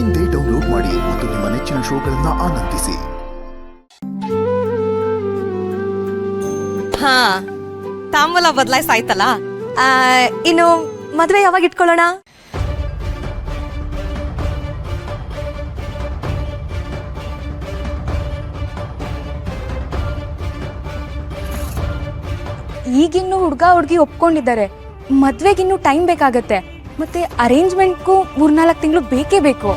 ಇಂದೇ ಡೌನ್ಲೋಡ್ ಮಾಡಿ ಮತ್ತು ನಿಮ್ಮ ನೆಚ್ಚಿನ ಶೋಗಳನ್ನ ಆನಂದಿಸಿ. ಹಾ, ತಾಂಬೂಲ ಬದಲಾಯಿಸಾಯ್ತಲ್ಲ. ಇನ್ನು ಮದ್ವೆ ಯಾವಾಗ ಇಟ್ಕೊಳ್ಳೋಣ? ಈಗಿನ್ನು ಹುಡುಗಿ ಒಪ್ಕೊಂಡಿದ್ದಾರೆ. ಮದ್ವೆಗಿನ್ನು ಟೈಮ್ ಬೇಕಾಗತ್ತೆ. ಮತ್ತೆ ಅರೇಂಜ್ಮೆಂಟ್ಗೂ 3-4 ತಿಂಗಳು ಬೇಕೇ ಬೇಕು.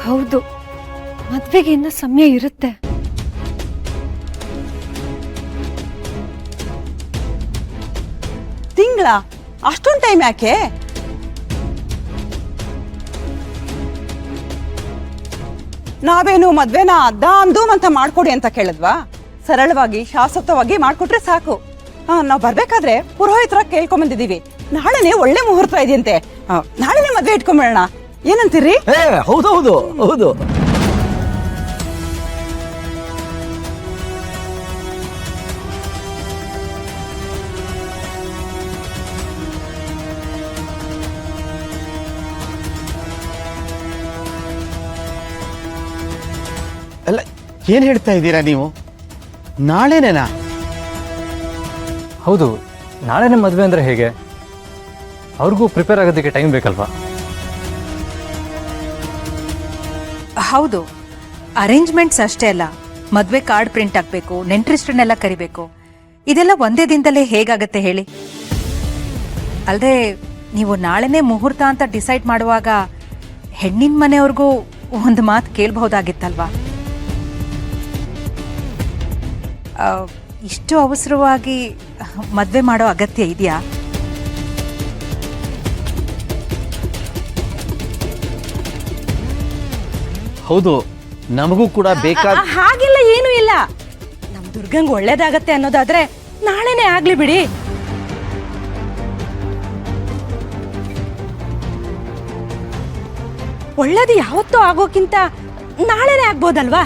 ಹೌದು, ಮದ್ವೆಗೆ ಇನ್ನ ಸಮಯ ಇರುತ್ತೆ. ತಿಂಗಳ ಅಷ್ಟೊಂದು ಟೈಮ್ ಯಾಕೆ? ನಾವೇನು ಮದ್ವೆನ ದಾಮ್ ಧೂಮ್ ಅಂತ ಮಾಡ್ಕೊಡಿ ಅಂತ ಕೇಳಿದ್ವಾ? ಸರಳವಾಗಿ ಶಾಶ್ವತವಾಗಿ ಮಾಡ್ಕೊಟ್ರೆ ಸಾಕು. ನಾವ್ ಬರ್ಬೇಕಾದ್ರೆ ಪುರೋಹಿತರ ಕೇಳ್ಕೊಂಬಂದಿದೀವಿ. ನಾಳೆನೆ ಒಳ್ಳೆ ಮುಹೂರ್ತ ಇದೆಯಂತೆ. ನಾಳೆನೆ ಮದ್ವೆ ಇಟ್ಕೊಂಬೇಡ, ಏನಂತೀರಿ? ಹೌದೌದು ಹೌದು. ಅಲ್ಲ, ಏನ್ ಹೇಳ್ತಾ ಇದ್ದೀರಾ ನೀವು? ನಾಳೆನೇನಾ? ಹೌದು, ನಾಳೆನೇ ಮದುವೆ ಅಂದರೆ ಹೇಗೆ? ಅವ್ರಿಗೂ ಪ್ರಿಪೇರ್ ಆಗೋದಕ್ಕೆ ಟೈಮ್ ಬೇಕಲ್ವಾ? ಹೌದು, ಅರೇಂಜ್ಮೆಂಟ್ಸ್ ಅಷ್ಟೇ ಅಲ್ಲ, ಮದ್ವೆ ಕಾರ್ಡ್ ಪ್ರಿಂಟ್ ಆಗ್ಬೇಕು, ನೆಂಟ್ರಿಸ್ಟನ್ನೆಲ್ಲ ಕರಿಬೇಕು. ಇದೆಲ್ಲ ಒಂದೇ ದಿನದಲ್ಲೇ ಹೇಗಾಗತ್ತೆ ಹೇಳಿ? ಅಲ್ಲದೆ ನೀವು ನಾಳೆನೇ ಮುಹೂರ್ತ ಅಂತ ಡಿಸೈಡ್ ಮಾಡುವಾಗ ಹೆಣ್ಣಿನ ಮನೆಯವ್ರಿಗೂ ಒಂದು ಮಾತು ಕೇಳಬಹುದಾಗಿತ್ತಲ್ವಾ? ಇಷ್ಟು ಅವಸರವಾಗಿ ಮದ್ವೆ ಮಾಡೋ ಅಗತ್ಯ ಇದೆಯಾ? ಹೌದು, ನಮಗೂ ಕೂಡ ಬೇಕಾದ ಹಾಗೆಲ್ಲ ಏನೂ ಇಲ್ಲ. ನಮ್ ದುರ್ಗಂಗ್ ಒಳ್ಳೇದಾಗತ್ತೆ ಅನ್ನೋದಾದ್ರೆ ನಾಳೆನೇ ಆಗ್ಲಿ ಬಿಡಿ. ಒಳ್ಳೇದು ಯಾವತ್ತೂ ಆಗೋಕ್ಕಿಂತ ನಾಳೆನೇ ಆಗ್ಬೋದಲ್ವಾ?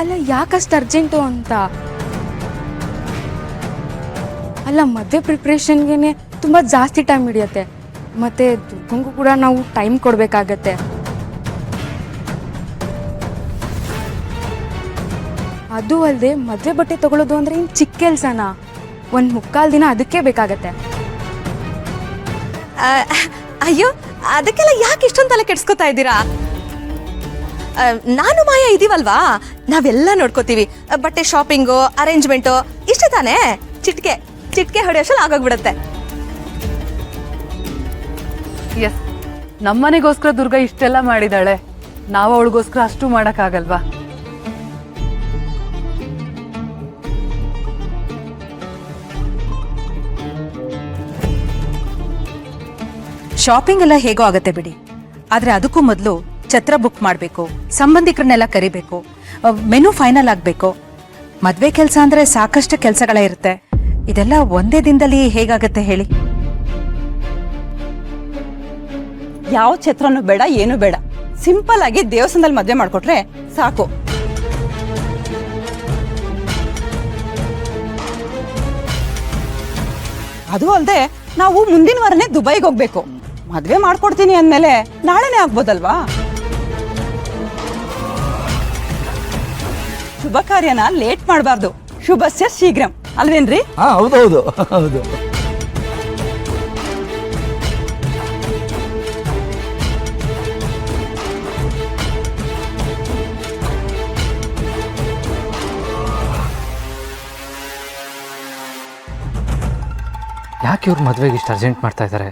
ಅಲ್ಲ, ಯಾಕಷ್ಟು ಅರ್ಜೆಂಟು ಅಂತ? ಅಲ್ಲ, ಮದುವೆ ಪ್ರಿಪ್ರೇಷನ್ಗೆ ತುಂಬ ಜಾಸ್ತಿ ಟೈಮ್ ಹಿಡಿಯುತ್ತೆ. ಮತ್ತು ದುರ್ಗಂಗೂ ಕೂಡ ನಾವು ಟೈಮ್ ಕೊಡಬೇಕಾಗತ್ತೆ. ಅದು ಅಲ್ಲದೆ ಮದುವೆ ಬಟ್ಟೆ ತಗೊಳ್ಳೋದು ಅಂದರೆ ಇನ್ನು ಚಿಕ್ಕ ಕೆಲಸನಾ? 1-3 ದಿನ ಅದಕ್ಕೆ ಬೇಕಾಗತ್ತೆ. ಅಯ್ಯೋ, ಅದಕ್ಕೆಲ್ಲ ಯಾಕೆ ಇಷ್ಟೊಂದು ತಲೆ ಕೆಡ್ಸ್ಕೊತಾ ಇದ್ದೀರಾ? ನಾನು ಮಾಯ ಇದೀವಲ್ವಾ, ನಾವೆಲ್ಲ ನೋಡ್ಕೋತೀವಿ. ಬಟ್ಟೆ ಶಾಪಿಂಗು, ಅರೇಂಜ್ಮೆಂಟು ಇಷ್ಟೇ ತಾನೇ. ಚಿಟ್ಕೆ ಹೊಡೆಯೋಷ್ಟಲ್ಲಿ ಆಗೋಗ್ಬಿಡತ್ತೆ. ಎಸ್, ನಮ್ಮನೆಗೋಸ್ಕರ ದುರ್ಗಾ ಇಷ್ಟೆಲ್ಲ ಮಾಡಿದಾಳೆ. ನಾವು ಅವಳಿಗೋಸ್ಕರ ಅಷ್ಟು ಮಾಡಕ್ಕಾಗಲ್ವಾ? ಶಾಪಿಂಗ್ ಎಲ್ಲ ಹೇಗೋ ಆಗತ್ತೆ ಬಿಡಿ, ಆದ್ರೆ ಅದಕ್ಕೂ ಮೊದಲು ಛತ್ರ ಬುಕ್ ಮಾಡಬೇಕು, ಸಂಬಂಧಿಕರನ್ನೆಲ್ಲ ಕರಿಬೇಕು, ಮೆನು ಫೈನಲ್ ಆಗಬೇಕು. ಮದ್ವೆ ಕೆಲಸ ಅಂದ್ರೆ ಸಾಕಷ್ಟು ಕೆಲಸಗಳೇ ಇರುತ್ತೆ. ಇದೆಲ್ಲ ಒಂದೇ ದಿನದಲ್ಲಿ ಹೇಗಾಗತ್ತೆ ಹೇಳಿ? ಯಾವ ಛತ್ರನೂ ಬೇಡ, ಏನು ಬೇಡ. ಸಿಂಪಲ್ ಆಗಿ ದೇವಸ್ಥಾನದಲ್ಲಿ ಮದ್ವೆ ಮಾಡ್ಕೊಟ್ರೆ ಸಾಕು. ಅದು ಅಲ್ಲದೆ ನಾವು ಮುಂದಿನ ವಾರನೇ ದುಬೈಗೆ ಹೋಗ್ಬೇಕು. ಮದ್ವೆ ಮಾಡ್ಕೊಡ್ತೀನಿ ಅಂದ್ಮೇಲೆ ನಾಳೆನೇ ಆಗ್ಬೋದಲ್ವಾ? ಶುಭ ಕಾರ್ಯನ ಲೇಟ್ ಮಾಡಬಾರ್ದು. ಶುಭಸ್ಯ ಶೀಘ್ರಂ ಅಲ್ವೇನ್ರಿ? ಹೌದೌದು ಹೌದು. ಯಾಕೆ ಇವ್ರು ಮದುವೆಗೆ ಇಷ್ಟು ಅರ್ಜೆಂಟ್ ಮಾಡ್ತಾ ಇದ್ದಾರೆ?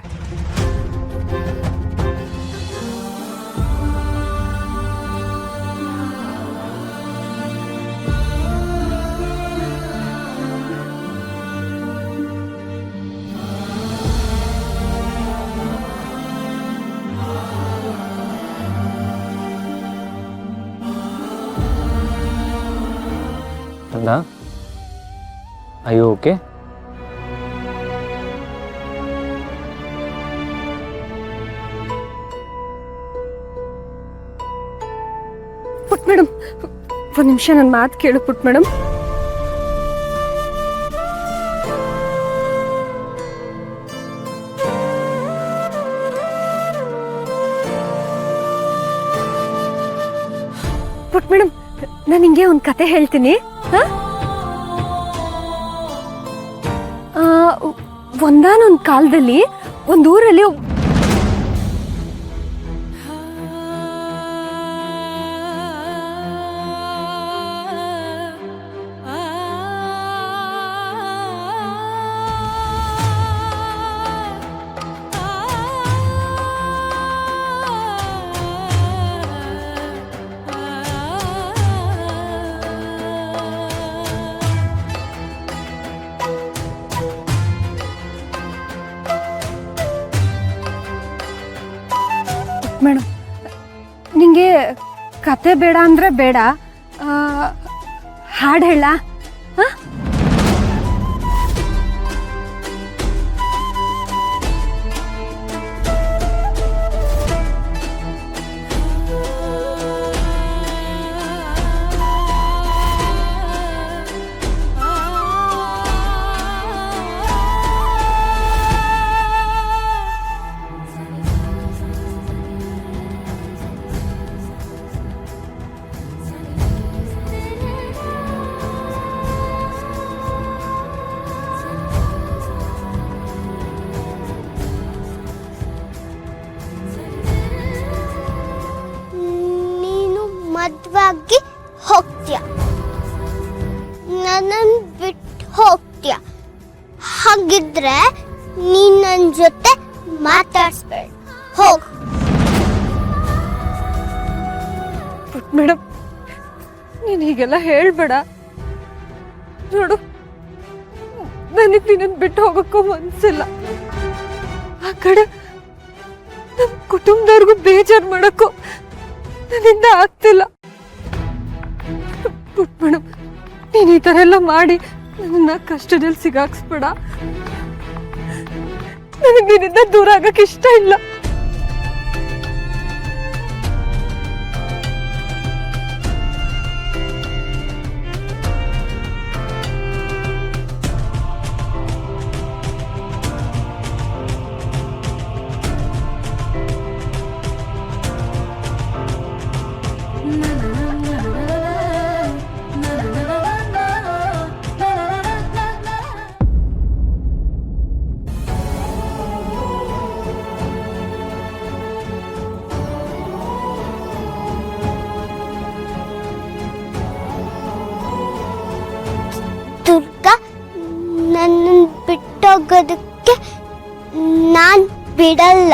ಅಲ್ಲ, ಅಯ್ಯೋ ಓಕೆ. ಪುಟ್ ಮೇಡಮ್, ಒಂದು ನಿಮಿಷ ನನ್ನ ಮಾತು ಕೇಳು ಪುಟ್ ಮೇಡಮ್. ಪುಟ್ ಮೇಡಮ್, ನಾನು ನಿಂಗೆ ಒಂದು ಕತೆ ಹೇಳ್ತೀನಿ. ಒಂದಾನೊಂದು ಕಾಲದಲ್ಲಿ ಒಂದು ಊರಲ್ಲಿ ಮೇಡಮ್, ನಿಂಗೆ ಕತೆ ಬೇಡ ಅಂದ್ರೆ ಬೇಡ, ಹಾಡು ಹೇಳ. ಮದ್ವಾಗಿ ಹೋಗ್ತೀಯ, ನನ್ನನ್ನು ಬಿಟ್ಟು ಹೋಗ್ತೀಯ. ಹಾಗಿದ್ರೆ ನೀನ್ ನನ್ನ ಜೊತೆ ಮಾತಾಡ್ಸ್ಬೇಡ, ಹೋಗ್. ಮೇಡಮ್, ನೀನು ಹೀಗೆಲ್ಲ ಹೇಳ್ಬೇಡ. ನೋಡು, ನನಗೆ ನಿನ್ನನ್ನು ಬಿಟ್ಟು ಹೋಗೋಕ್ಕೂ ಮನ್ಸಿಲ್ಲ. ಆ ಕಡೆ ನಮ್ಮ ಕುಟುಂಬದವ್ರಿಗೂ ಬೇಜಾರು ಮಾಡೋಕ್ಕೂ ನನ್ನಿಂದ ಆಗ್ತಿಲ್ಲ. ಪುಟ್ ಮೇಡಮ್, ನೀನು ಈ ಥರ ಎಲ್ಲ ಮಾಡಿ ನನ್ನ ಕಷ್ಟದಲ್ಲಿ ಸಿಗಾಕ್ಸ್ಬೇಡ. ನನಗೆ ನಿನ್ನಿಂದ ದೂರ ಆಗಕ್ಕೆ ಇಷ್ಟ ಇಲ್ಲ. ದುರ್ಗಾ, ನನ್ನನ್ನು ಬಿಟ್ಟೋಗೋದಕ್ಕೆ ನಾನ್ ಬಿಡಲ್ಲ.